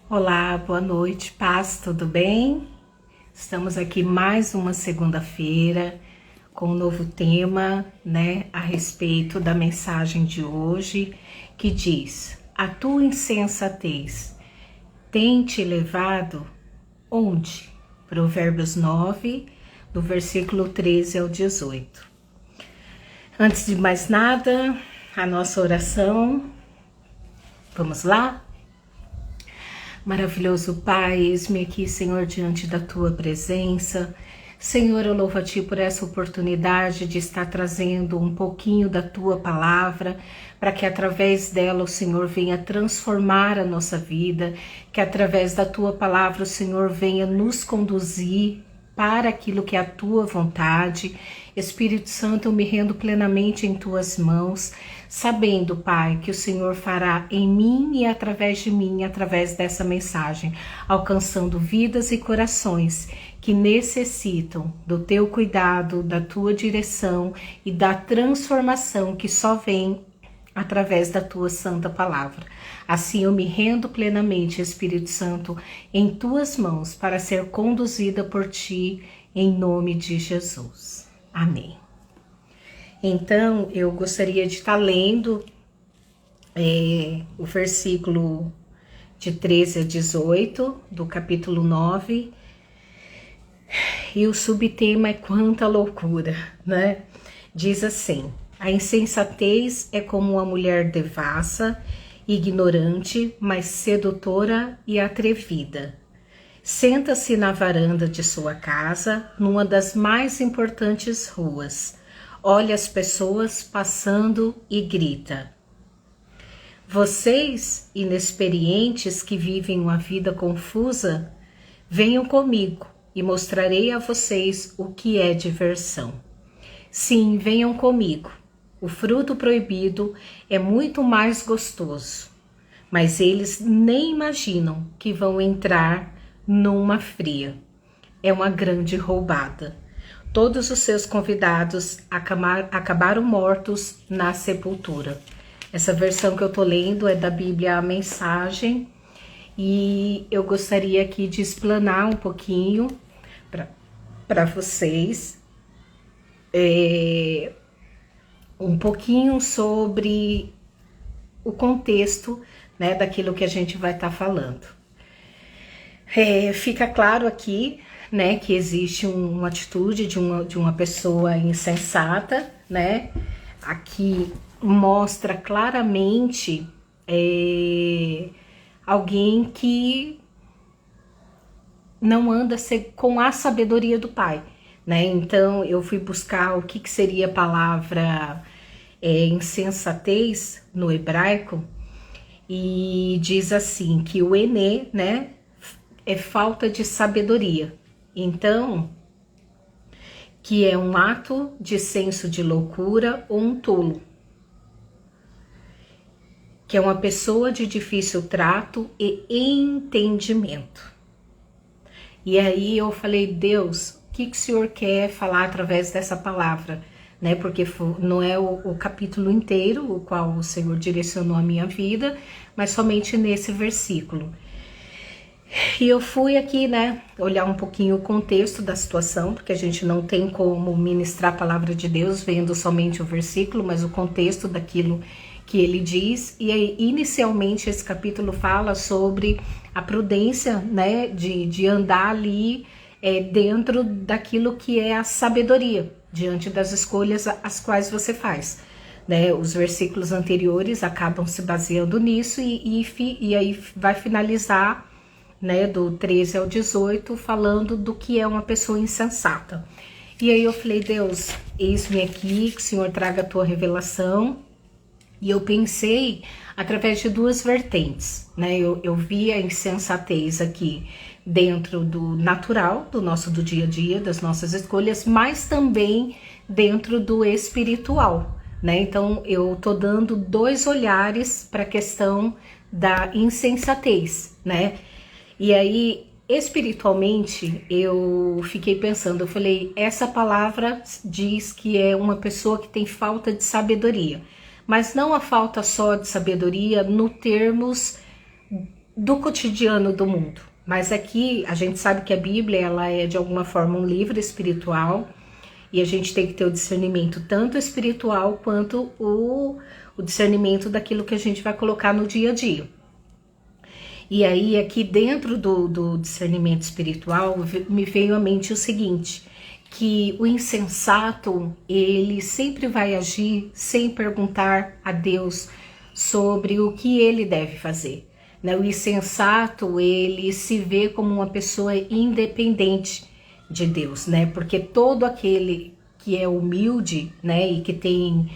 Olá, boa noite, paz, tudo bem? Estamos aqui mais uma segunda-feira com um novo tema, a respeito da mensagem de hoje, que diz: a tua insensatez tem te levado onde? Provérbios 9, do versículo 13 ao 18. Antes de mais nada, a nossa oração. Vamos lá? Maravilhoso Pai, eis-me aqui, Senhor, diante da Tua presença. Senhor, eu louvo a Ti por essa oportunidade de estar trazendo um pouquinho da Tua palavra, para que através dela o Senhor venha transformar a nossa vida, que através da Tua palavra o Senhor venha nos conduzir para aquilo que é a Tua vontade. Espírito Santo, eu me rendo plenamente em Tuas mãos, sabendo, Pai, que o Senhor fará em mim e através de mim, através dessa mensagem, alcançando vidas e corações que necessitam do Teu cuidado, da Tua direção e da transformação que só vem através da Tua santa palavra. Assim eu me rendo plenamente, Espírito Santo, em Tuas mãos para ser conduzida por Ti, em nome de Jesus. Amém. Então, eu gostaria de estar lendo o versículo de 13 a 18 do capítulo 9, e o subtema é quanta loucura, né? Diz assim: a insensatez é como uma mulher devassa, ignorante, mas sedutora e atrevida. Senta-se na varanda de sua casa, numa das mais importantes ruas. Olha as pessoas passando e grita: vocês, inexperientes que vivem uma vida confusa, venham comigo e mostrarei a vocês o que é diversão. Sim, venham comigo. O fruto proibido é muito mais gostoso, mas eles nem imaginam que vão entrar numa fria. É uma grande roubada. Todos os seus convidados acabaram mortos na sepultura. Essa versão que eu tô lendo é da Bíblia A Mensagem, e eu gostaria aqui de explanar um pouquinho para vocês um pouquinho sobre o contexto, daquilo que a gente vai estar falando. Fica claro aqui, que existe uma atitude de uma pessoa insensata, Aqui mostra claramente alguém que não anda com a sabedoria do Pai, Então eu fui buscar o que seria a palavra insensatez no hebraico, e diz assim que o ené, é falta de sabedoria. Então, que é um ato de senso de loucura ou um tolo, que é uma pessoa de difícil trato e entendimento. E aí eu falei: Deus, o que o Senhor quer falar através dessa palavra? Porque não é o capítulo inteiro o qual o Senhor direcionou a minha vida, mas somente nesse versículo. E eu fui aqui, olhar um pouquinho o contexto da situação, porque a gente não tem como ministrar a palavra de Deus vendo somente o versículo, mas o contexto daquilo que ele diz. E aí, inicialmente, esse capítulo fala sobre a prudência, de andar ali dentro daquilo que é a sabedoria, diante das escolhas as quais você faz. Os versículos anteriores acabam se baseando nisso, e aí vai finalizar, do 13 ao 18, falando do que é uma pessoa insensata. E aí eu falei: Deus, eis-me aqui, que o Senhor traga a tua revelação. E eu pensei através de duas vertentes, Eu vi a insensatez aqui dentro do natural, do dia a dia, das nossas escolhas, mas também dentro do espiritual, Então eu tô dando dois olhares para a questão da insensatez, E aí, espiritualmente, eu fiquei pensando, eu falei: essa palavra diz que é uma pessoa que tem falta de sabedoria, mas não a falta só de sabedoria no termos do cotidiano do mundo. Mas aqui a gente sabe que a Bíblia ela é de alguma forma um livro espiritual e a gente tem que ter o discernimento tanto espiritual quanto o discernimento daquilo que a gente vai colocar no dia a dia. E aí aqui dentro do discernimento espiritual me veio à mente o seguinte, que o insensato ele sempre vai agir sem perguntar a Deus sobre o que ele deve fazer. O insensato, ele se vê como uma pessoa independente de Deus, porque todo aquele que é humilde, e que tem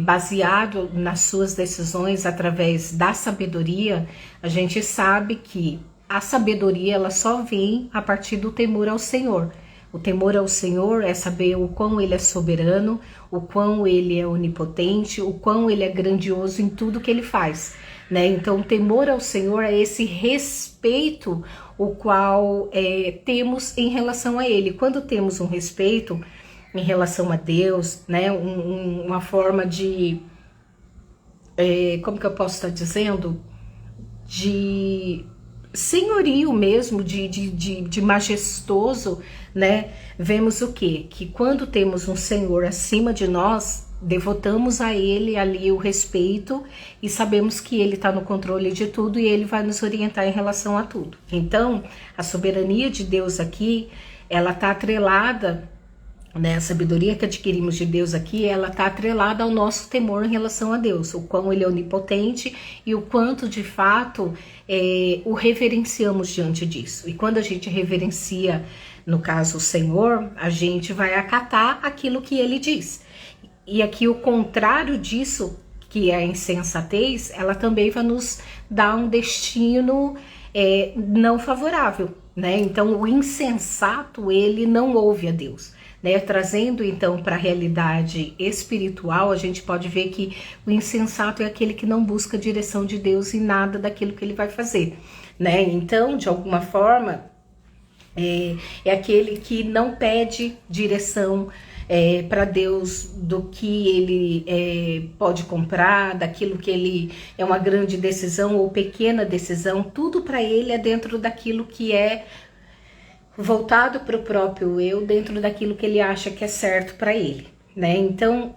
baseado nas suas decisões através da sabedoria, a gente sabe que a sabedoria ela só vem a partir do temor ao Senhor. O temor ao Senhor é saber o quão Ele é soberano, o quão Ele é onipotente, o quão Ele é grandioso em tudo que Ele faz. Então, o temor ao Senhor é esse respeito o qual temos em relação a Ele. Quando temos um respeito em relação a Deus, uma forma de, como que eu posso estar dizendo? De senhorio mesmo, de majestoso, vemos o quê? Que quando temos um Senhor acima de nós, devotamos a Ele ali o respeito e sabemos que Ele está no controle de tudo e Ele vai nos orientar em relação a tudo. Então, a soberania de Deus aqui, ela está atrelada, a sabedoria que adquirimos de Deus aqui, ela está atrelada ao nosso temor em relação a Deus, o quão Ele é onipotente e o quanto de fato o reverenciamos diante disso. E quando a gente reverencia, no caso o Senhor, a gente vai acatar aquilo que Ele diz. E aqui o contrário disso, que é a insensatez, ela também vai nos dar um destino não favorável, Então o insensato, ele não ouve a Deus. Trazendo então para a realidade espiritual, a gente pode ver que o insensato é aquele que não busca a direção de Deus em nada daquilo que ele vai fazer, Então, de alguma forma, é aquele que não pede direção para Deus do que ele pode comprar, daquilo que ele é uma grande decisão ou pequena decisão, tudo para ele é dentro daquilo que é voltado para o próprio eu, dentro daquilo que ele acha que é certo para ele, Então,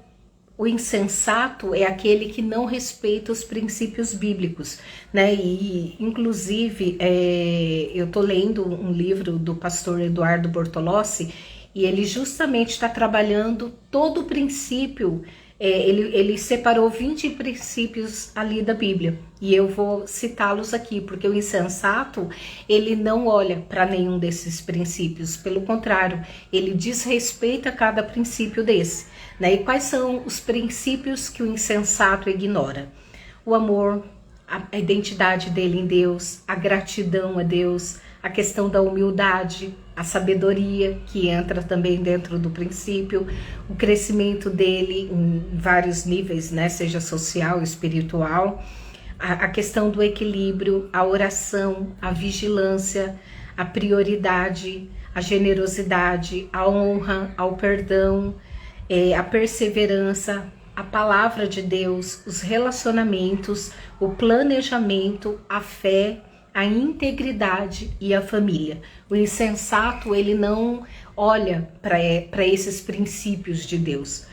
o insensato é aquele que não respeita os princípios bíblicos, E, inclusive, eu tô lendo um livro do pastor Eduardo Bortolossi e ele justamente está trabalhando todo o princípio. Ele separou 20 princípios ali da Bíblia e eu vou citá-los aqui, porque o insensato, ele não olha para nenhum desses princípios, pelo contrário, ele desrespeita cada princípio desse, E quais são os princípios que o insensato ignora? O amor, a identidade dele em Deus, a gratidão a Deus, a questão da humildade, a sabedoria, que entra também dentro do princípio, o crescimento dele em vários níveis, seja social, espiritual, a questão do equilíbrio, a oração, a vigilância, a prioridade, a generosidade, a honra, ao perdão, a perseverança, a palavra de Deus, os relacionamentos, o planejamento, a fé, a integridade e a família. O insensato, ele não olha para esses princípios de Deus,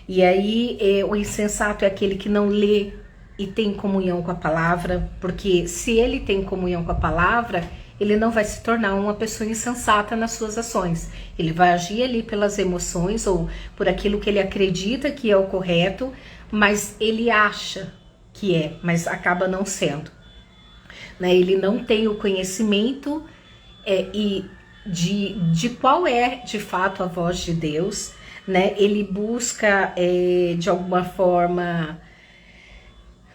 E aí, o insensato é aquele que não lê e tem comunhão com a palavra, porque se ele tem comunhão com a palavra, ele não vai se tornar uma pessoa insensata nas suas ações. Ele vai agir ali pelas emoções ou por aquilo que ele acredita que é o correto, mas ele acha que mas acaba não sendo. Ele não tem o conhecimento e de qual é de fato a voz de Deus, Ele busca de alguma forma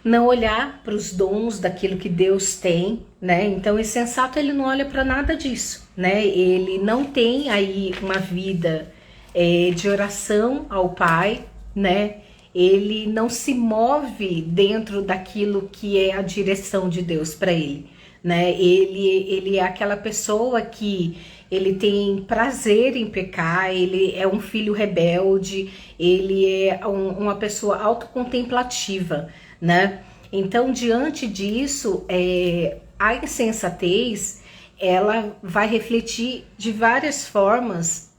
não olhar para os dons daquilo que Deus tem, Então o insensato, ele não olha para nada disso, Ele não tem aí uma vida de oração ao Pai, Ele não se move dentro daquilo que é a direção de Deus para ele, Ele é aquela pessoa que ele tem prazer em pecar, ele é um filho rebelde, ele é uma pessoa autocontemplativa, Então, diante disso, a insensatez, ela vai refletir de várias formas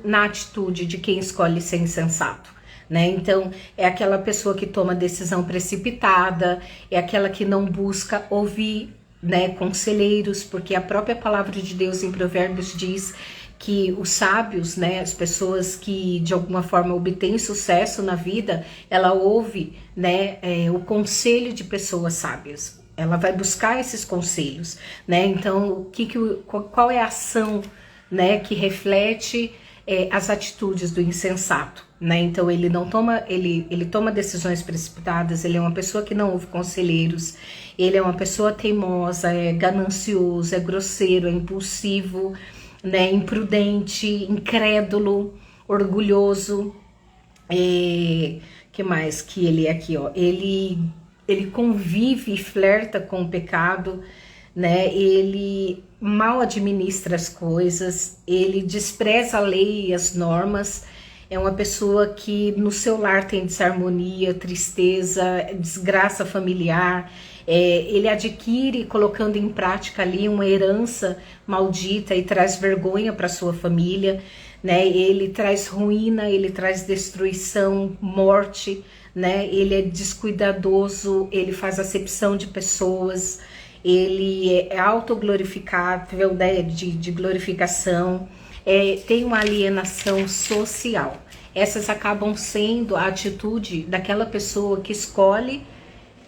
na atitude de quem escolhe ser insensato. Né? Então, é aquela pessoa que toma decisão precipitada, é aquela que não busca ouvir, né, conselheiros, porque a própria palavra de Deus em Provérbios diz que os sábios, né, as pessoas que de alguma forma obtêm sucesso na vida, ela ouve, né, o conselho de pessoas sábias. Ela vai buscar esses conselhos, né? Então, qual é a ação, né, que reflete as atitudes do insensato, né? Então ele não toma, ele toma decisões precipitadas, ele é uma pessoa que não ouve conselheiros, ele é uma pessoa teimosa, é ganancioso, é grosseiro, é impulsivo, né? Imprudente, incrédulo, orgulhoso. Que mais que ele é aqui, ó? Ele convive e flerta com o pecado, né? Ele mal administra as coisas, ele despreza a lei e as normas, é uma pessoa que no seu lar tem desarmonia, tristeza, desgraça familiar, ele adquire colocando em prática ali uma herança maldita e traz vergonha para sua família, né? Ele traz ruína, ele traz destruição, morte, né? Ele é descuidadoso, ele faz acepção de pessoas, ele é autoglorificável, né, de glorificação, tem uma alienação social. Essas acabam sendo a atitude daquela pessoa que escolhe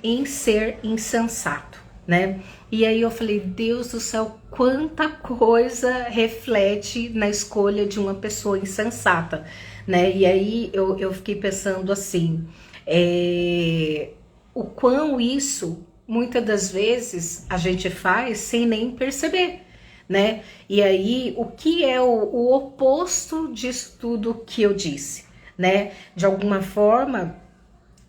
em ser insensato, né? E aí eu falei, Deus do céu, quanta coisa reflete na escolha de uma pessoa insensata, né? E aí eu fiquei pensando assim, o quão isso muitas das vezes a gente faz sem nem perceber, né? E aí, o que é o oposto disso tudo que eu disse, né? De alguma forma,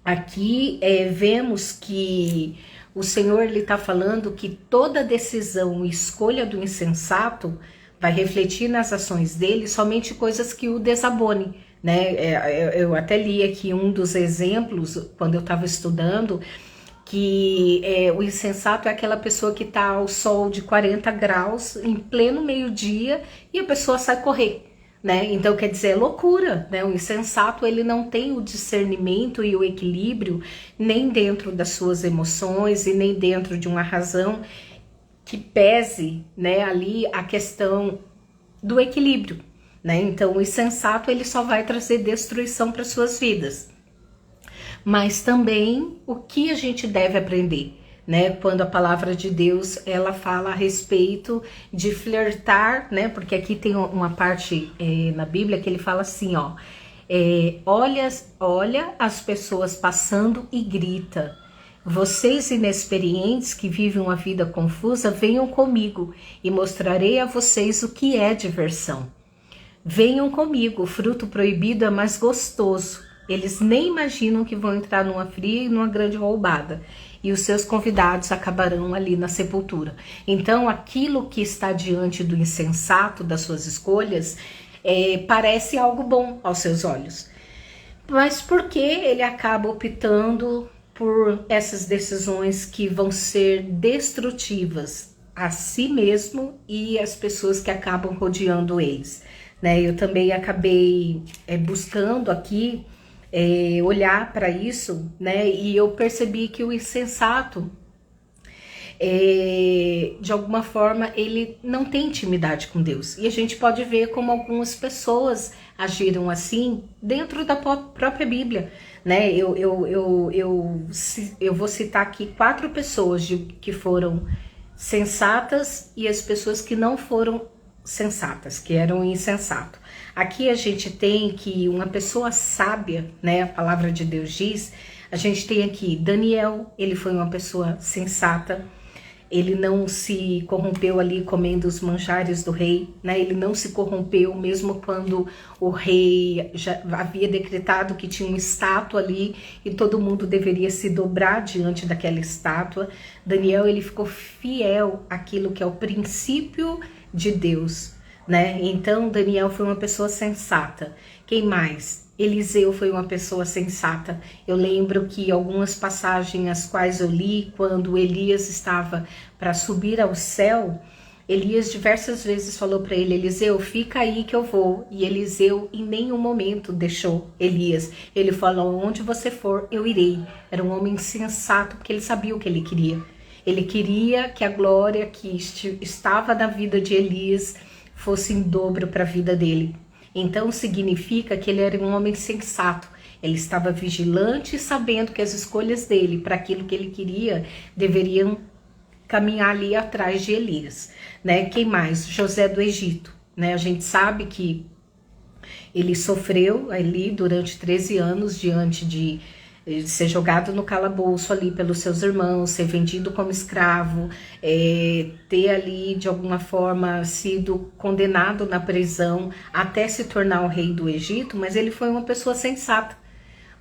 aqui vemos que o Senhor ele está falando que toda decisão e escolha do insensato vai refletir nas ações dele somente coisas que o desabone, né? Eu até li aqui um dos exemplos quando eu estava estudando, que o insensato é aquela pessoa que está ao sol de 40 graus em pleno meio-dia e a pessoa sai correr, né? Então quer dizer, é loucura, né? O insensato ele não tem o discernimento e o equilíbrio nem dentro das suas emoções e nem dentro de uma razão que pese, né, ali a questão do equilíbrio, né? Então o insensato ele só vai trazer destruição para suas vidas. Mas também o que a gente deve aprender, né? Quando a palavra de Deus ela fala a respeito de flertar, né? Porque aqui tem uma parte na Bíblia que ele fala assim, ó, olha as pessoas passando e grita. Vocês inexperientes que vivem uma vida confusa, venham comigo e mostrarei a vocês o que é diversão. Venham comigo, o fruto proibido é mais gostoso. Eles nem imaginam que vão entrar numa fria e numa grande roubada. E os seus convidados acabarão ali na sepultura. Então, aquilo que está diante do insensato das suas escolhas parece algo bom aos seus olhos. Mas por que ele acaba optando por essas decisões que vão ser destrutivas a si mesmo e as pessoas que acabam rodeando eles, né? Eu também acabei buscando aqui olhar para isso, né? E eu percebi que o insensato, de alguma forma, ele não tem intimidade com Deus. E a gente pode ver como algumas pessoas agiram assim dentro da própria Bíblia, né? Eu vou citar aqui 4 pessoas que foram sensatas e as pessoas que não foram sensatas, que eram insensatos. Aqui a gente tem que uma pessoa sábia, né? A palavra de Deus diz, a gente tem aqui Daniel, ele foi uma pessoa sensata, ele não se corrompeu ali comendo os manjares do rei, né? Ele não se corrompeu mesmo quando o rei já havia decretado que tinha uma estátua ali e todo mundo deveria se dobrar diante daquela estátua. Daniel, ele ficou fiel àquilo que é o princípio de Deus, né? Então Daniel foi uma pessoa sensata. Quem mais? Eliseu foi uma pessoa sensata. Eu lembro que algumas passagens as quais eu li, quando Elias estava para subir ao céu, Elias diversas vezes falou para ele: Eliseu, fica aí que eu vou. E Eliseu em nenhum momento deixou Elias. Ele falou: onde você for, eu irei. Era um homem sensato, porque ele sabia o que ele queria. Ele queria que a glória que estava na vida de Elias fosse em dobro para a vida dele. Então significa que ele era um homem sensato. Ele estava vigilante, sabendo que as escolhas dele para aquilo que ele queria deveriam caminhar ali atrás de Elias, né? Quem mais? José do Egito, né? A gente sabe que ele sofreu ali durante 13 anos diante de ser jogado no calabouço ali pelos seus irmãos, ser vendido como escravo, ter ali de alguma forma sido condenado na prisão até se tornar o rei do Egito, mas ele foi uma pessoa sensata.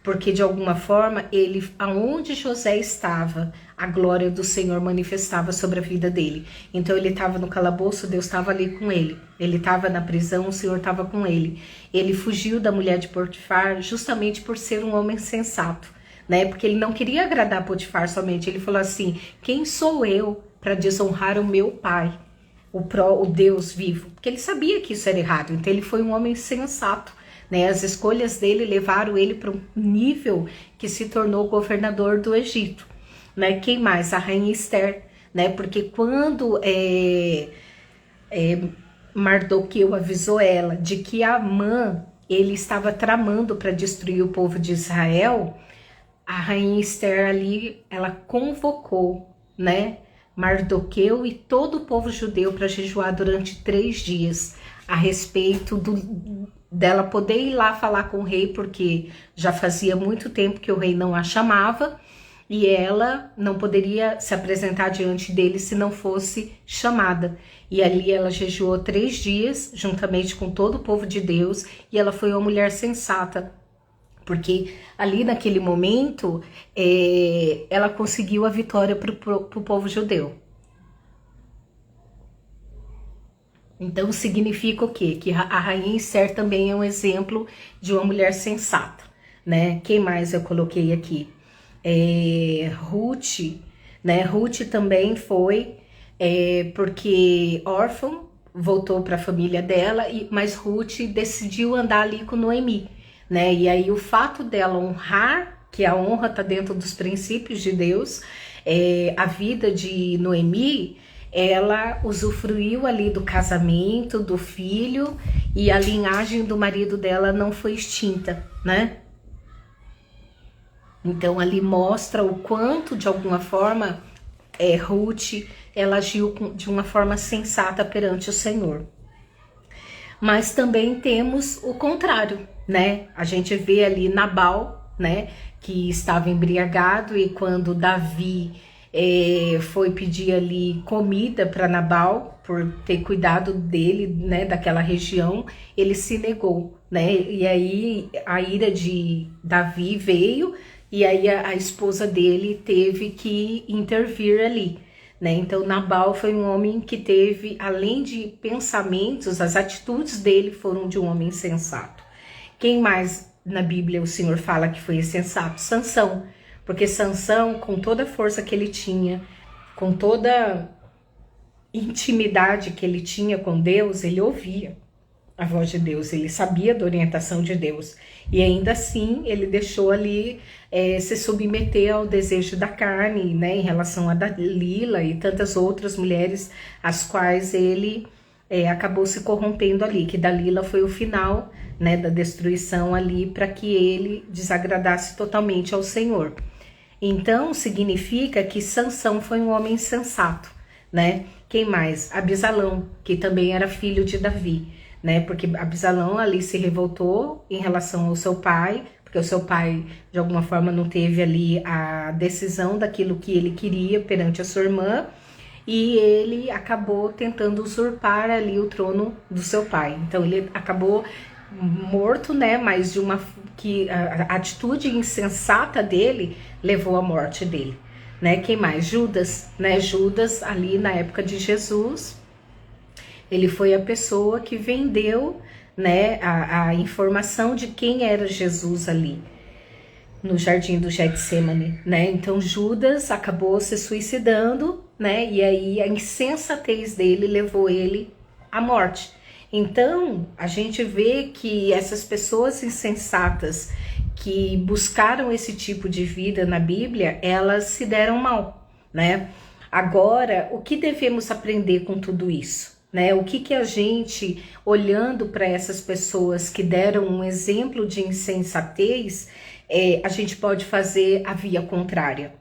Porque de alguma forma, ele, aonde José estava, a glória do Senhor manifestava sobre a vida dele. Então ele estava no calabouço, Deus estava ali com ele. Ele estava na prisão, o Senhor estava com ele. Ele fugiu da mulher de Potifar justamente por ser um homem sensato, né? Porque ele não queria agradar Potifar somente. Ele falou assim: quem sou eu para desonrar o meu pai, o Deus vivo? Porque ele sabia que isso era errado. Então ele foi um homem sensato. Né, as escolhas dele levaram ele para um nível que se tornou governador do Egito. Né? Quem mais? A rainha Esther. Né? Porque quando Mardoqueu avisou ela de que Amã ele estava tramando para destruir o povo de Israel, a rainha Esther ali, ela convocou, né, Mardoqueu e todo o povo judeu para jejuar durante 3 dias a respeito dela poder ir lá falar com o rei, porque já fazia muito tempo que o rei não a chamava e ela não poderia se apresentar diante dele se não fosse chamada. E ali ela jejuou 3 dias, juntamente com todo o povo de Deus, e ela foi uma mulher sensata, porque ali naquele momento ela conseguiu a vitória para o povo judeu. Então significa o quê? Que a rainha Esther também é um exemplo de uma mulher sensata, né? Quem mais eu coloquei aqui? Ruth, né? Ruth também foi porque órfã, voltou para a família dela, mas Ruth decidiu andar ali com Noemi, né? E aí o fato dela honrar, que a honra está dentro dos princípios de Deus, a vida de Noemi, ela usufruiu ali do casamento, do filho, e a linhagem do marido dela não foi extinta, né? Então ali mostra o quanto, de alguma forma, Ruth, ela agiu de uma forma sensata perante o Senhor. Mas também temos o contrário, né? A gente vê ali Nabal, né, que estava embriagado, e quando Davi foi pedir ali comida para Nabal, por ter cuidado dele, né, daquela região, ele se negou, né? E aí a ira de Davi veio, e aí a esposa dele teve que intervir ali, né? Então Nabal foi um homem que teve, além de pensamentos, as atitudes dele foram de um homem sensato. Quem mais na Bíblia o Senhor fala que foi sensato? Sansão. Porque Sansão, com toda a força que ele tinha, com toda intimidade que ele tinha com Deus, ele ouvia a voz de Deus, ele sabia da orientação de Deus. E ainda assim, ele deixou ali se submeter ao desejo da carne, né, em relação a Dalila e tantas outras mulheres, as quais ele acabou se corrompendo ali, que Dalila foi o final, né, da destruição ali, para que ele desagradasse totalmente ao Senhor. Então, significa que Sansão foi um homem sensato, né? Quem mais? Absalão, que também era filho de Davi, né? Porque Absalão ali se revoltou em relação ao seu pai, porque o seu pai, de alguma forma, não teve ali a decisão daquilo que ele queria perante a sua irmã, e ele acabou tentando usurpar ali o trono do seu pai. Então, ele acabou morto, né? Mas de uma que a atitude insensata dele levou à morte dele, né? Quem mais? Judas, né? Judas ali na época de Jesus Ele foi a pessoa que vendeu, né, a informação de quem era Jesus ali no jardim do Getsemane, né? Então Judas acabou se suicidando, né? E aí a insensatez dele levou ele à morte. Então a gente vê que essas pessoas insensatas que buscaram esse tipo de vida na Bíblia, elas se deram mal, né? Agora, o que devemos aprender com tudo isso? Né? O que a gente, olhando para essas pessoas que deram um exemplo de insensatez, a gente pode fazer a via contrária?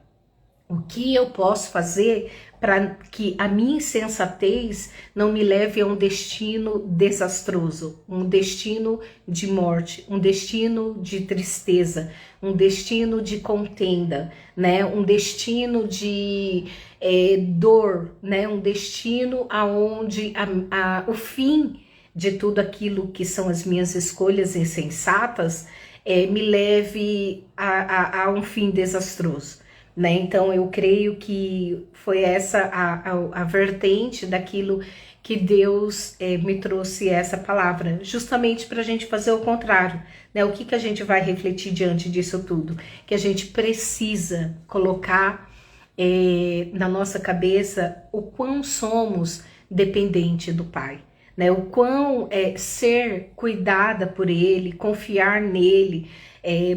O que eu posso fazer para que a minha insensatez não me leve a um destino desastroso, um destino de morte, um destino de tristeza, um destino de contenda, né? Um destino de dor, né? Um destino aonde o fim de tudo aquilo que são as minhas escolhas insensatas me leve a um fim desastroso. Né? Então eu creio que foi essa a vertente daquilo que Deus me trouxe essa palavra, justamente para a gente fazer o contrário, né? O que a gente vai refletir diante disso tudo? Que a gente precisa colocar na nossa cabeça o quão somos dependentes do Pai, né? O quão ser cuidada por Ele, confiar nele,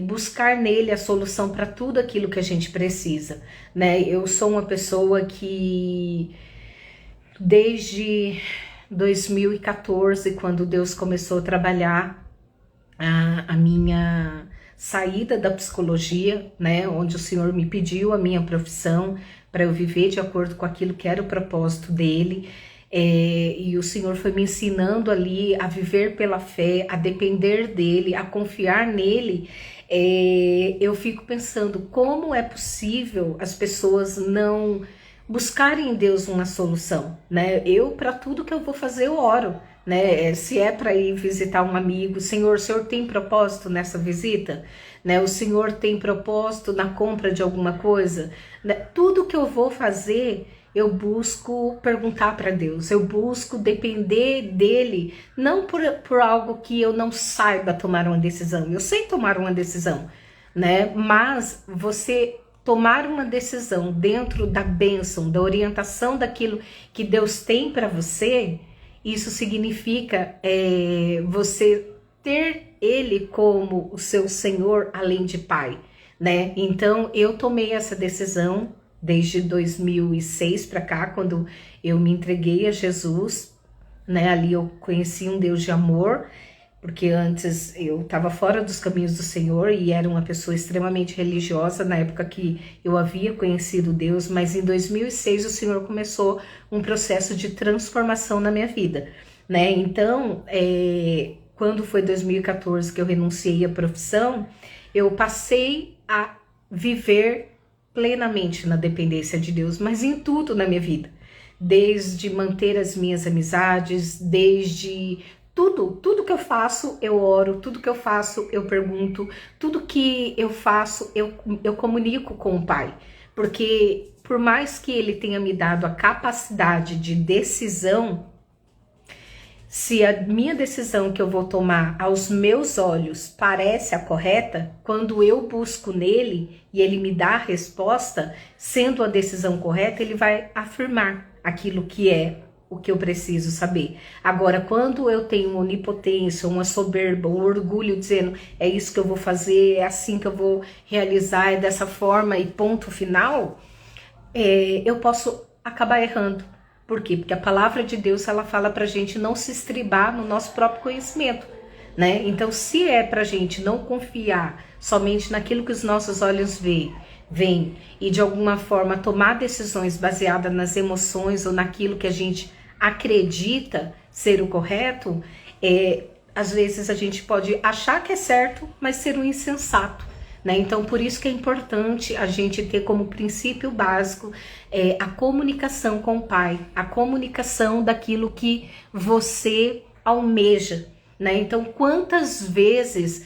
buscar nele a solução para tudo aquilo que a gente precisa, né? Eu sou uma pessoa que desde 2014, quando Deus começou a trabalhar a minha saída da psicologia, né, onde o Senhor me pediu a minha profissão para eu viver de acordo com aquilo que era o propósito dele, e o Senhor foi me ensinando ali a viver pela fé, a depender dele, a confiar nele. Eu fico pensando como é possível as pessoas não buscarem em Deus uma solução, né? Eu, para tudo que eu vou fazer, eu oro, né? Se é para ir visitar um amigo, Senhor, o Senhor tem propósito nessa visita? Né? O Senhor tem propósito na compra de alguma coisa? Né? Tudo que eu vou fazer, eu busco perguntar para Deus, eu busco depender dele, não por algo que eu não saiba tomar uma decisão. Eu sei tomar uma decisão, né? Mas você tomar uma decisão dentro da bênção, da orientação daquilo que Deus tem para você, isso significa você ter Ele como o seu Senhor, além de Pai, né? Então eu tomei essa decisão desde 2006 para cá, quando eu me entreguei a Jesus, né? Ali eu conheci um Deus de amor, porque antes eu estava fora dos caminhos do Senhor e era uma pessoa extremamente religiosa na época que eu havia conhecido Deus, mas em 2006 o Senhor começou um processo de transformação na minha vida, né? Então, quando foi 2014 que eu renunciei à profissão, eu passei a viver plenamente na dependência de Deus, mas em tudo na minha vida, desde manter as minhas amizades, desde tudo que eu faço, eu oro, tudo que eu faço, eu pergunto, tudo que eu faço, eu comunico com o Pai, porque por mais que Ele tenha me dado a capacidade de decisão, se a minha decisão que eu vou tomar aos meus olhos parece a correta, quando eu busco nele e ele me dá a resposta, sendo a decisão correta, ele vai afirmar aquilo que é o que eu preciso saber. Agora, quando eu tenho uma onipotência, uma soberba, um orgulho dizendo é isso que eu vou fazer, é assim que eu vou realizar, é dessa forma e ponto final, eu posso acabar errando. Por quê? Porque a palavra de Deus, ela fala pra gente não se estribar no nosso próprio conhecimento, né? Então, se é pra gente não confiar somente naquilo que os nossos olhos veem e de alguma forma tomar decisões baseadas nas emoções ou naquilo que a gente acredita ser o correto, às vezes a gente pode achar que é certo, mas ser um insensato. Né? Então, por isso que é importante a gente ter como princípio básico a comunicação com o Pai, a comunicação daquilo que você almeja. Né? Então, quantas vezes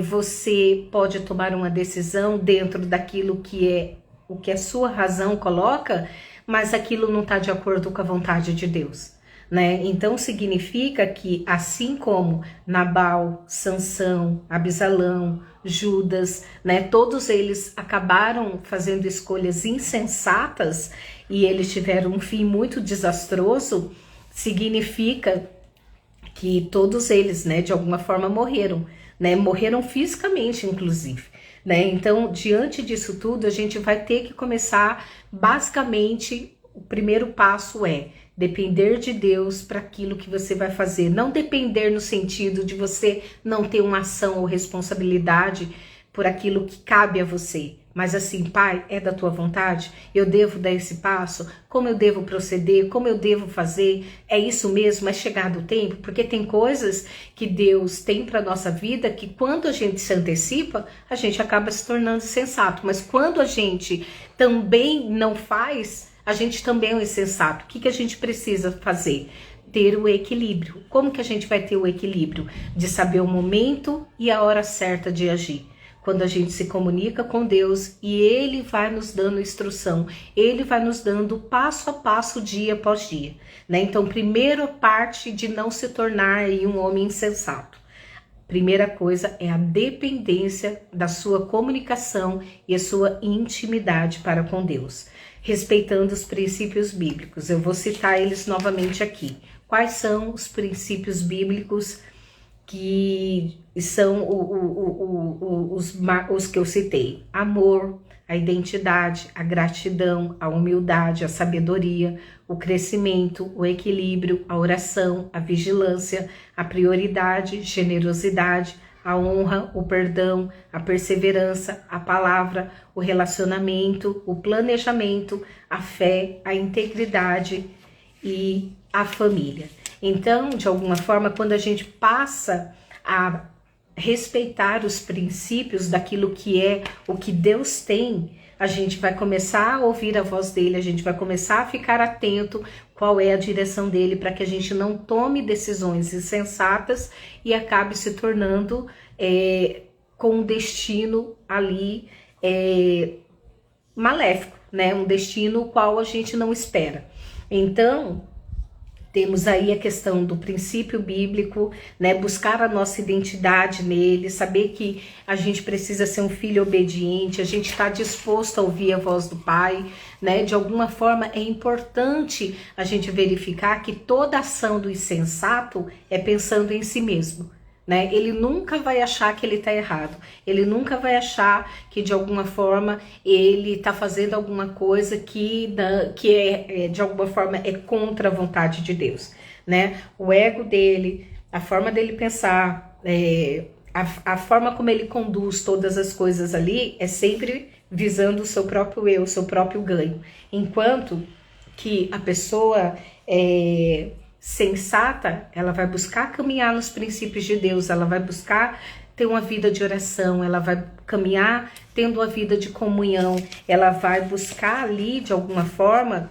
você pode tomar uma decisão dentro daquilo que é o que a sua razão coloca, mas aquilo não está de acordo com a vontade de Deus. né? Então significa que assim como Nabal, Sansão, Absalão, Judas, né? Todos eles acabaram fazendo escolhas insensatas e eles tiveram um fim muito desastroso, significa que todos eles, né, de alguma forma morreram, né? Morreram fisicamente, inclusive. Né? Então, diante disso tudo, a gente vai ter que começar, basicamente, o primeiro passo é depender de Deus para aquilo que você vai fazer. Não depender no sentido de você não ter uma ação ou responsabilidade por aquilo que cabe a você. Mas assim, Pai, é da tua vontade? Eu devo dar esse passo? Como eu devo proceder? Como eu devo fazer? É isso mesmo? É chegado o tempo? Porque tem coisas que Deus tem para nossa vida que quando a gente se antecipa, a gente acaba se tornando sensato. Mas quando a gente também não faz, a gente também é um insensato. O que a gente precisa fazer? Ter o equilíbrio. Como que a gente vai ter o equilíbrio? De saber o momento e a hora certa de agir. Quando a gente se comunica com Deus e Ele vai nos dando instrução, Ele vai nos dando passo a passo, dia após dia, né? Então, primeira parte de não se tornar aí um homem insensato. Primeira coisa é a dependência da sua comunicação e a sua intimidade para com Deus, respeitando os princípios bíblicos. Eu vou citar eles novamente aqui. Quais são os princípios bíblicos que são os que eu citei? Amor, a identidade, a gratidão, a humildade, a sabedoria, o crescimento, o equilíbrio, a oração, a vigilância, a prioridade, generosidade, a honra, o perdão, a perseverança, a palavra, o relacionamento, o planejamento, a fé, a integridade e a família. Então, de alguma forma, quando a gente passa a respeitar os princípios daquilo que é o que Deus tem, a gente vai começar a ouvir a voz dele, a gente vai começar a ficar atento qual é a direção dele para que a gente não tome decisões insensatas e acabe se tornando com um destino ali maléfico, né? Um destino qual a gente não espera. Então, temos aí a questão do princípio bíblico, né? Buscar a nossa identidade nele, saber que a gente precisa ser um filho obediente, a gente está disposto a ouvir a voz do Pai, né? De alguma forma é importante a gente verificar que toda ação do insensato é pensando em si mesmo. Né? Ele nunca vai achar que ele está errado, ele nunca vai achar que de alguma forma ele está fazendo alguma coisa que de alguma forma é contra a vontade de Deus, né? O ego dele, a forma dele pensar, a forma como ele conduz todas as coisas ali é sempre visando o seu próprio eu, o seu próprio ganho, enquanto que a pessoa sensata, ela vai buscar caminhar nos princípios de Deus, ela vai buscar ter uma vida de oração, ela vai caminhar tendo uma vida de comunhão, ela vai buscar ali, de alguma forma,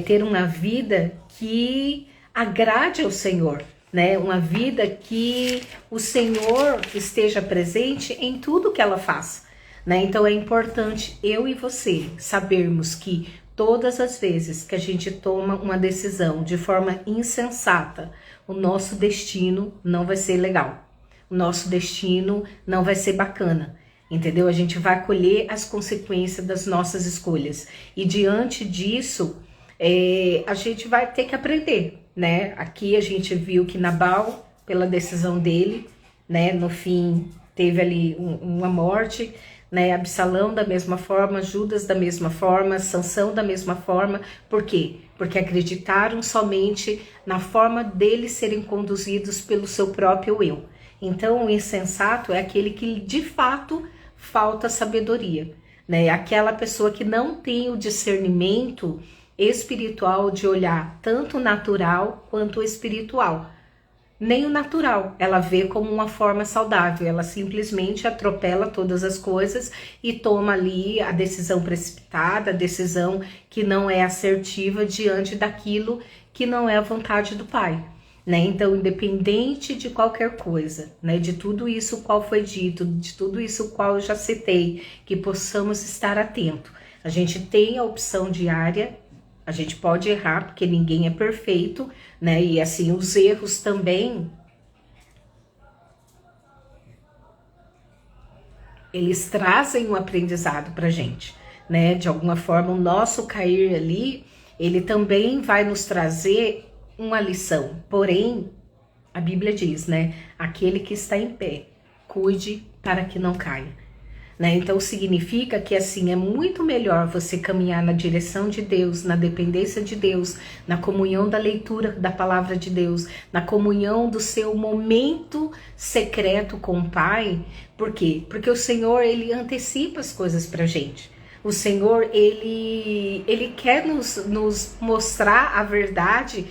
ter uma vida que agrade ao Senhor, né? Uma vida que o Senhor esteja presente em tudo que ela faz, né? Então é importante eu e você sabermos que todas as vezes que a gente toma uma decisão de forma insensata, o nosso destino não vai ser legal. O nosso destino não vai ser bacana, entendeu? A gente vai colher as consequências das nossas escolhas. E diante disso, a gente vai ter que aprender, né? Aqui a gente viu que Nabal, pela decisão dele, né, no fim teve ali uma morte, né? Absalão da mesma forma, Judas da mesma forma, Sansão da mesma forma. Por quê? Porque acreditaram somente na forma deles serem conduzidos pelo seu próprio eu. Então o insensato é aquele que de fato falta sabedoria, né? Aquela pessoa que não tem o discernimento espiritual de olhar tanto o natural quanto o espiritual. Nem o natural, ela vê como uma forma saudável, ela simplesmente atropela todas as coisas e toma ali a decisão precipitada, a decisão que não é assertiva diante daquilo que não é a vontade do Pai, né? Então, independente de qualquer coisa, né, de tudo isso qual foi dito, de tudo isso qual eu já citei, que possamos estar atentos. A gente tem a opção diária A gente pode errar, porque ninguém é perfeito, né? E assim, os erros também, eles trazem um aprendizado pra gente, né? De alguma forma, o nosso cair ali, ele também vai nos trazer uma lição. Porém, a Bíblia diz, né? Aquele que está em pé, cuide para que não caia. Né? Então significa que assim é muito melhor você caminhar na direção de Deus, na dependência de Deus, na comunhão da leitura da palavra de Deus, na comunhão do seu momento secreto com o Pai. Por quê? Porque o Senhor, ele antecipa as coisas pra gente. O Senhor, ele quer nos mostrar a verdade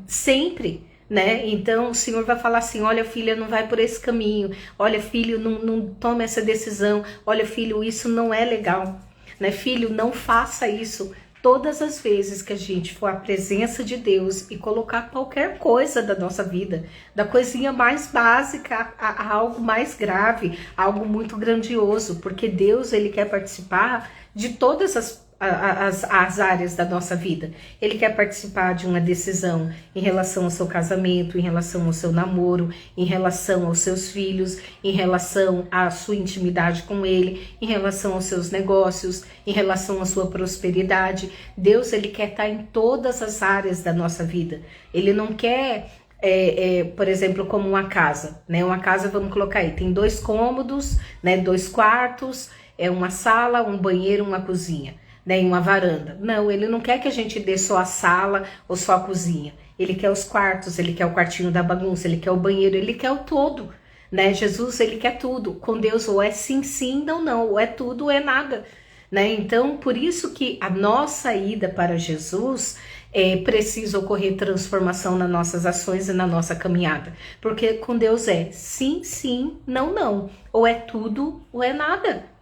sempre, né? Então o Senhor vai falar assim: olha, filha, não vai por esse caminho, olha, filho, não tome essa decisão, olha, filho, isso não é legal, né? Filho, não faça isso. Todas as vezes que a gente for à presença de Deus e colocar qualquer coisa da nossa vida, da coisinha mais básica a algo mais grave, algo muito grandioso, porque Deus, ele quer participar de todas as áreas da nossa vida. Ele quer participar de uma decisão em relação ao seu casamento, em relação ao seu namoro, em relação aos seus filhos, em relação à sua intimidade com ele, em relação aos seus negócios, em relação à sua prosperidade. Deus, ele quer estar em todas as áreas da nossa vida. Ele não quer, por exemplo, como uma casa, né? Uma casa, vamos colocar aí, tem 2 cômodos, né? 2 quartos, uma sala, um banheiro, uma cozinha, né, em uma varanda. Não, ele não quer que a gente dê só a sala ou só a cozinha. Ele quer os quartos, ele quer o quartinho da bagunça, ele quer o banheiro, ele quer o todo, né? Jesus, ele quer tudo. Com Deus, ou é sim, sim, não, não, ou é tudo ou é nada, né? Então, por isso que a nossa ida para Jesus precisa ocorrer transformação nas nossas ações e na nossa caminhada. Porque com Deus é sim, sim, não, não. Ou é tudo ou é nada.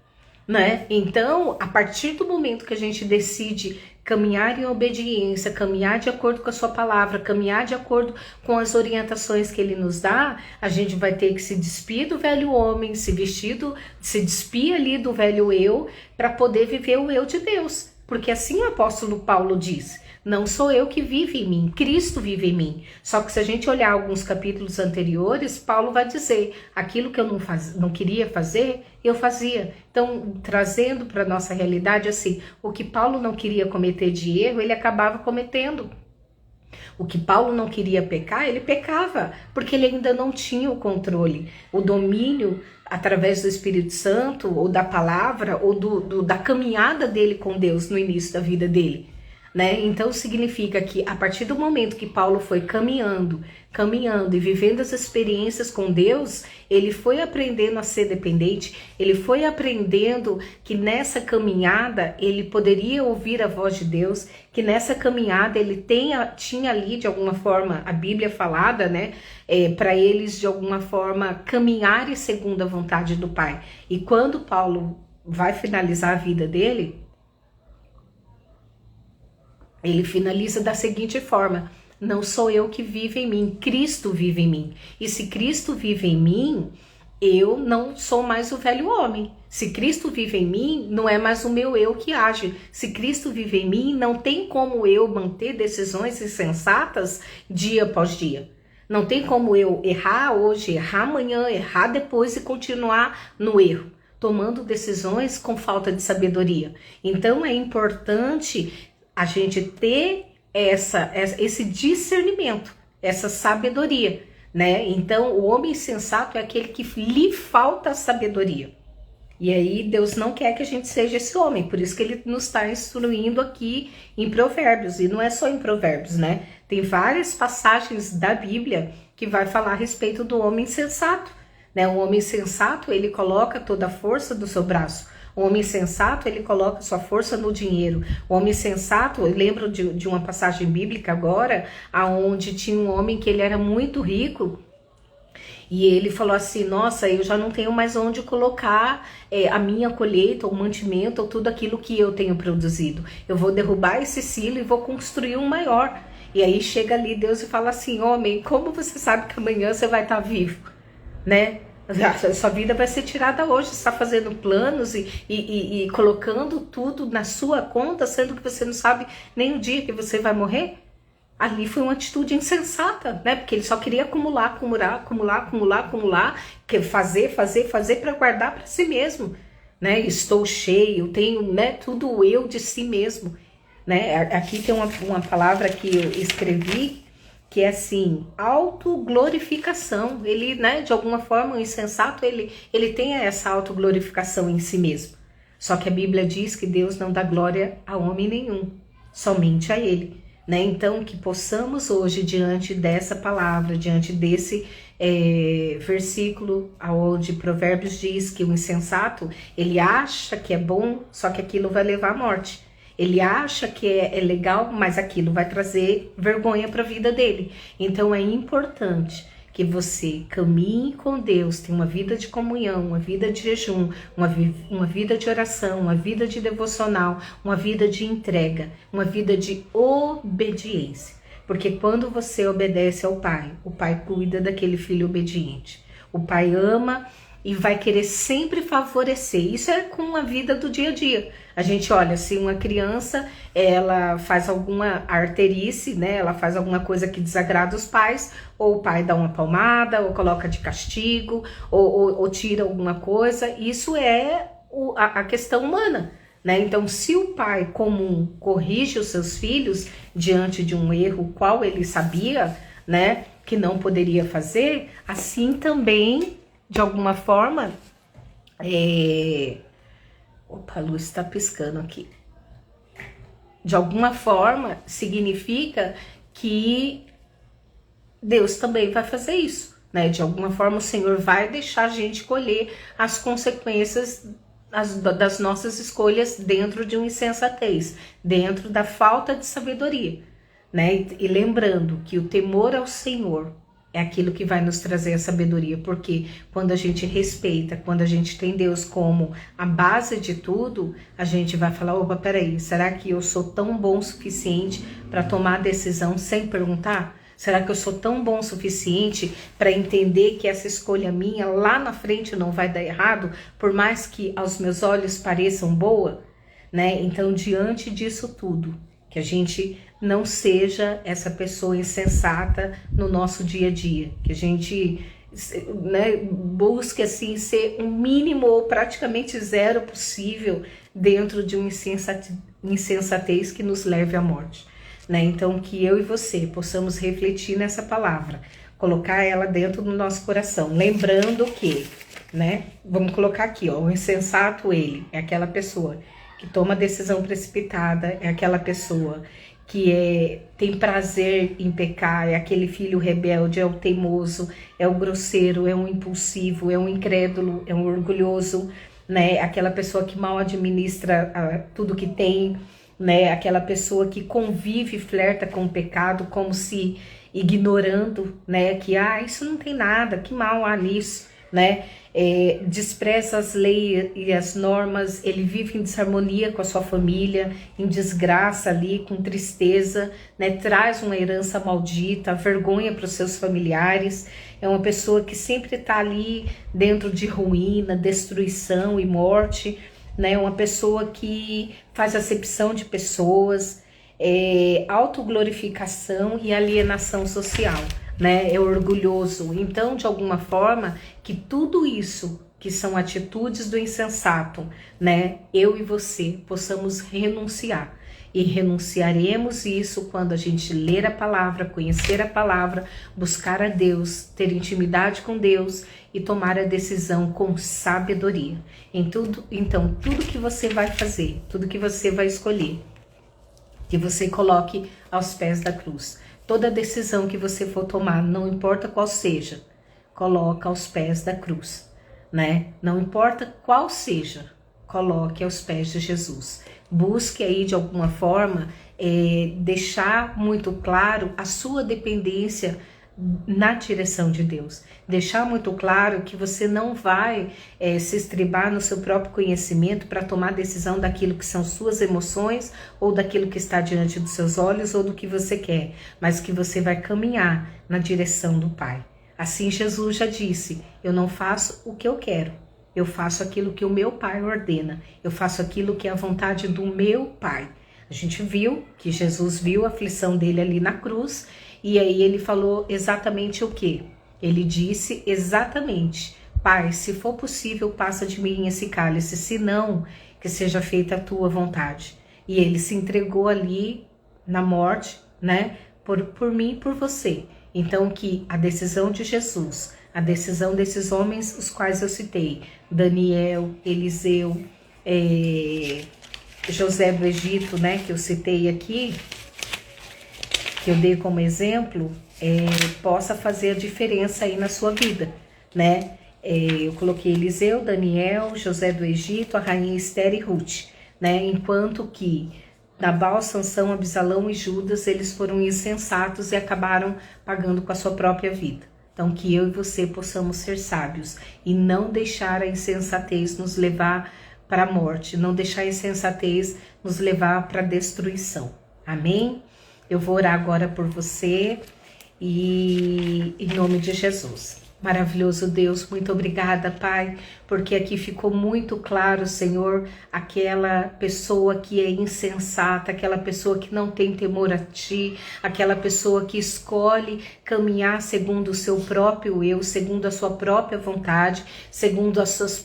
Né? Então, a partir do momento que a gente decide caminhar em obediência, caminhar de acordo com a sua palavra, caminhar de acordo com as orientações que ele nos dá, a gente vai ter que se despir do velho homem, se despir ali do velho eu, para poder viver o eu de Deus. Porque assim o apóstolo Paulo diz: não sou eu que vive em mim, Cristo vive em mim. Só que se a gente olhar alguns capítulos anteriores, Paulo vai dizer: aquilo que eu não queria fazer, eu fazia. Então, trazendo para a nossa realidade, assim, o que Paulo não queria cometer de erro, ele acabava cometendo. O que Paulo não queria pecar, ele pecava, porque ele ainda não tinha o controle, o domínio através do Espírito Santo, ou da palavra, ou da caminhada dele com Deus no início da vida dele. Né? Então significa que a partir do momento que Paulo foi caminhando e vivendo as experiências com Deus, ele foi aprendendo a ser dependente, ele foi aprendendo que nessa caminhada ele poderia ouvir a voz de Deus, que nessa caminhada ele tinha ali de alguma forma a Bíblia falada, né, para eles de alguma forma caminharem segundo a vontade do Pai. E quando Paulo vai finalizar a vida dele, ele finaliza da seguinte forma: não sou eu que vivo em mim, Cristo vive em mim. E se Cristo vive em mim, eu não sou mais o velho homem. Se Cristo vive em mim, não é mais o meu eu que age. Se Cristo vive em mim, não tem como eu manter decisões insensatas dia após dia. Não tem como eu errar hoje, errar amanhã, errar depois e continuar no erro, tomando decisões com falta de sabedoria. Então é importante a gente ter esse discernimento, essa sabedoria, né? Então, o homem sensato é aquele que lhe falta sabedoria. E aí, Deus não quer que a gente seja esse homem, por isso que ele nos está instruindo aqui em Provérbios, e não é só em Provérbios, né? Tem várias passagens da Bíblia que vai falar a respeito do homem sensato, né? O homem sensato, ele coloca toda a força do seu braço. O homem sensato, ele coloca sua força no dinheiro. O homem sensato, eu lembro de uma passagem bíblica agora, onde tinha um homem que ele era muito rico, e ele falou assim: nossa, eu já não tenho mais onde colocar a minha colheita, o mantimento, ou tudo aquilo que eu tenho produzido. Eu vou derrubar esse silo e vou construir um maior. E aí chega ali Deus e fala assim: homem, como você sabe que amanhã você vai estar vivo, né? A sua vida vai ser tirada hoje. Você está fazendo planos e colocando tudo na sua conta, sendo que você não sabe nem o dia que você vai morrer. Ali foi uma atitude insensata, né? Porque ele só queria acumular, fazer para guardar para si mesmo, né? Estou cheio, tenho, né, tudo eu de si mesmo, né? Aqui tem uma palavra que eu escrevi, que é assim, autoglorificação. Ele, né, de alguma forma, o insensato, ele tem essa autoglorificação em si mesmo. Só que a Bíblia diz que Deus não dá glória a homem nenhum, somente a ele. Né? Então, que possamos hoje, diante dessa palavra, diante desse versículo, onde Provérbios diz que o insensato, ele acha que é bom, só que aquilo vai levar à morte. Ele acha que é legal, mas aquilo vai trazer vergonha para a vida dele. Então, é importante que você caminhe com Deus, tenha uma vida de comunhão, uma vida de jejum, uma vida de oração, uma vida de devocional, uma vida de entrega, uma vida de obediência. Porque quando você obedece ao Pai, o Pai cuida daquele filho obediente. O Pai ama e vai querer sempre favorecer. Isso é com a vida do dia a dia. A gente olha, se uma criança, ela faz alguma arterice, né? Ela faz alguma coisa que desagrada os pais, ou o pai dá uma palmada, ou coloca de castigo, ou tira alguma coisa. Isso é a questão humana, né? Então, se o pai comum corrige os seus filhos diante de um erro qual ele sabia, né, que não poderia fazer, assim também, de alguma forma, opa, a luz está piscando aqui. De alguma forma, significa que Deus também vai fazer isso, né? De alguma forma, o Senhor vai deixar a gente colher as consequências das nossas escolhas dentro de uma insensatez, dentro da falta de sabedoria, né? E lembrando que o temor ao Senhor é aquilo que vai nos trazer a sabedoria, porque quando a gente respeita, quando a gente tem Deus como a base de tudo, a gente vai falar, opa, peraí, será que eu sou tão bom o suficiente para tomar a decisão sem perguntar? Será que eu sou tão bom o suficiente para entender que essa escolha minha lá na frente não vai dar errado, por mais que aos meus olhos pareçam boa? Né? Então, diante disso tudo, que a gente não seja essa pessoa insensata no nosso dia a dia, que a gente, né, busque assim ser o mínimo ou praticamente zero possível dentro de uma insensatez que nos leve à morte, né? Então, que eu e você possamos refletir nessa palavra, colocar ela dentro do nosso coração, lembrando que, né, vamos colocar aqui, ó, o insensato, ele é aquela pessoa que toma decisão precipitada, é aquela pessoa que tem prazer em pecar, é aquele filho rebelde, é o teimoso, é o grosseiro, é o impulsivo, é o incrédulo, é o orgulhoso, né? Aquela pessoa que mal administra tudo que tem, né? Aquela pessoa que convive, flerta com o pecado como se ignorando, né? Que isso não tem nada, que mal há nisso, né? Despreza as leis e as normas, ele vive em desarmonia com a sua família, em desgraça ali, com tristeza, né? Traz uma herança maldita, vergonha para os seus familiares, é uma pessoa que sempre está ali dentro de ruína, destruição e morte, né? Uma pessoa que faz acepção de pessoas, autoglorificação e alienação social, né? É orgulhoso. Então, de alguma forma, que tudo isso que são atitudes do insensato, né? Eu e você possamos renunciar. E renunciaremos isso quando a gente ler a palavra, conhecer a palavra, buscar a Deus, ter intimidade com Deus e tomar a decisão com sabedoria. Então, tudo que você vai fazer, tudo que você vai escolher, que você coloque aos pés da cruz. Toda decisão que você for tomar, não importa qual seja, coloca aos pés da cruz, né? Não importa qual seja, coloque aos pés de Jesus. Busque aí de alguma forma deixar muito claro a sua dependência na direção de Deus. Deixar muito claro que você não vai se estribar no seu próprio conhecimento para tomar decisão daquilo que são suas emoções ou daquilo que está diante dos seus olhos ou do que você quer, mas que você vai caminhar na direção do Pai. Assim Jesus já disse, eu não faço o que eu quero, eu faço aquilo que o meu Pai ordena, eu faço aquilo que é a vontade do meu Pai. A gente viu que Jesus viu a aflição dele ali na cruz, e aí ele falou exatamente o quê? Ele disse exatamente, Pai, se for possível, passa de mim esse cálice, se não, que seja feita a tua vontade. E ele se entregou ali na morte, né, por mim e por você. Então que a decisão de Jesus, a decisão desses homens os quais eu citei, Daniel, Eliseu, José do Egito, né, que eu citei aqui, que eu dei como exemplo, possa fazer a diferença aí na sua vida, né? Eu coloquei Eliseu, Daniel, José do Egito, a rainha Esther e Ruth, né? Enquanto que Nabal, Sansão, Absalão e Judas, eles foram insensatos e acabaram pagando com a sua própria vida. Então que eu e você possamos ser sábios e não deixar a insensatez nos levar para a morte, não deixar a insensatez nos levar para a destruição. Amém? Eu vou orar agora por você e em nome de Jesus. Maravilhoso Deus, muito obrigada, Pai, porque aqui ficou muito claro, Senhor, aquela pessoa que é insensata, aquela pessoa que não tem temor a Ti, aquela pessoa que escolhe caminhar segundo o seu próprio eu, segundo a sua própria vontade, segundo os seus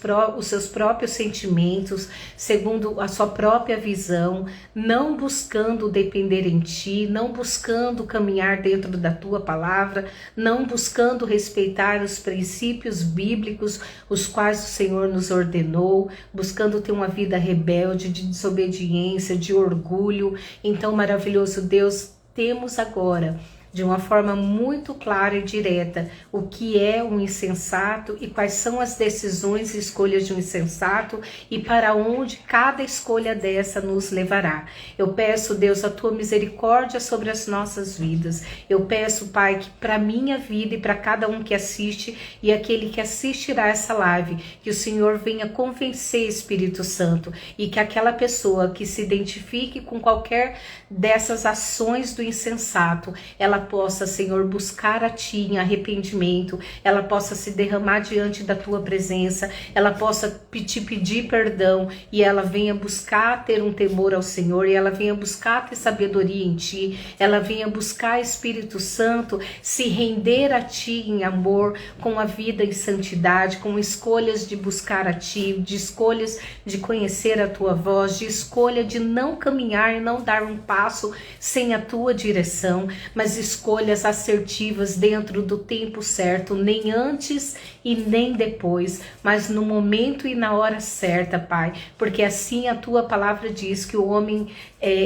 próprios sentimentos, segundo a sua própria visão, não buscando depender em Ti, não buscando caminhar dentro da Tua palavra, não buscando respeitar os princípios bíblicos, os quais o Senhor nos ordenou, buscando ter uma vida rebelde, de desobediência, de orgulho. Então, maravilhoso Deus, temos agora, de uma forma muito clara e direta, o que é um insensato e quais são as decisões e escolhas de um insensato e para onde cada escolha dessa nos levará. Eu peço, Deus, a Tua misericórdia sobre as nossas vidas. Eu peço, Pai, que para minha vida e para cada um que assiste e aquele que assistirá essa live, que o Senhor venha convencer, Espírito Santo, e que aquela pessoa que se identifique com qualquer dessas ações do insensato, ela possa, Senhor, buscar a Ti em arrependimento, ela possa se derramar diante da Tua presença, ela possa te pedir perdão e ela venha buscar ter um temor ao Senhor, e ela venha buscar ter sabedoria em Ti, ela venha buscar, Espírito Santo, se render a Ti em amor, com a vida em santidade, com escolhas de buscar a Ti, de escolhas de conhecer a Tua voz, de escolha de não caminhar e não dar um passo sem a Tua direção, mas escolhas assertivas dentro do tempo certo, nem antes e nem depois, mas no momento e na hora certa, Pai, porque assim a Tua palavra diz que o homem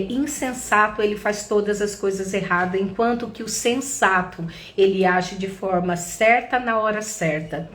insensato, ele faz todas as coisas erradas, enquanto que o sensato, ele age de forma certa na hora certa.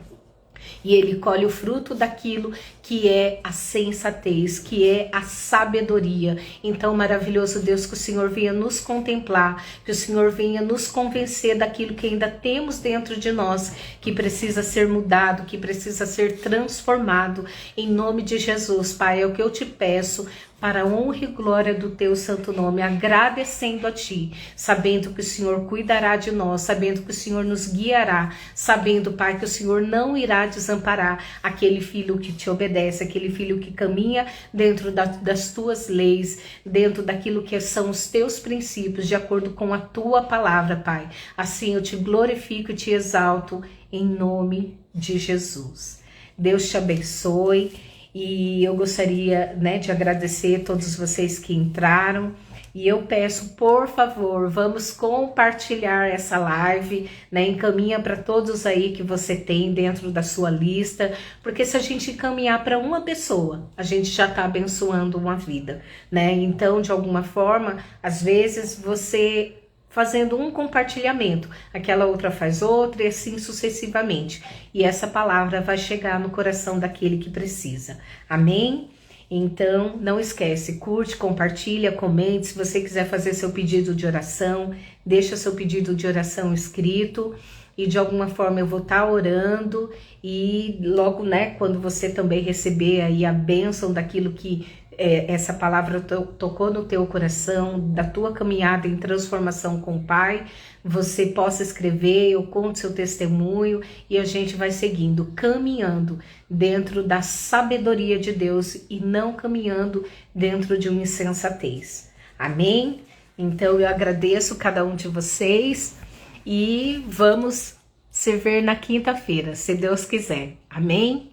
E ele colhe o fruto daquilo que é a sensatez, que é a sabedoria. Então, maravilhoso Deus, que o Senhor venha nos contemplar, que o Senhor venha nos convencer daquilo que ainda temos dentro de nós, que precisa ser mudado, que precisa ser transformado. Em nome de Jesus, Pai, é o que eu te peço, para a honra e glória do Teu santo nome, agradecendo a Ti, sabendo que o Senhor cuidará de nós, sabendo que o Senhor nos guiará, sabendo, Pai, que o Senhor não irá desamparar aquele filho que Te obedece, aquele filho que caminha dentro das Tuas leis, dentro daquilo que são os Teus princípios, de acordo com a Tua palavra, Pai. Assim eu Te glorifico e Te exalto, em nome de Jesus. Deus Te abençoe. E eu gostaria, né, de agradecer a todos vocês que entraram. E eu peço, por favor, vamos compartilhar essa live, né? Encaminha para todos aí que você tem dentro da sua lista. Porque se a gente encaminhar para uma pessoa, a gente já está abençoando uma vida, né? Então, de alguma forma, às vezes você fazendo um compartilhamento, aquela outra faz outra e assim sucessivamente. E essa palavra vai chegar no coração daquele que precisa. Amém? Então, não esquece, curte, compartilha, comente. Se você quiser fazer seu pedido de oração, deixa seu pedido de oração escrito. E de alguma forma eu vou estar orando. E logo, né, quando você também receber aí a bênção daquilo que essa palavra tocou no teu coração, da tua caminhada em transformação com o Pai, você possa escrever, eu conto seu testemunho e a gente vai seguindo, caminhando dentro da sabedoria de Deus e não caminhando dentro de uma insensatez. Amém? Então eu agradeço cada um de vocês e vamos se ver na quinta-feira, se Deus quiser. Amém?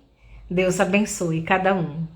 Deus abençoe cada um.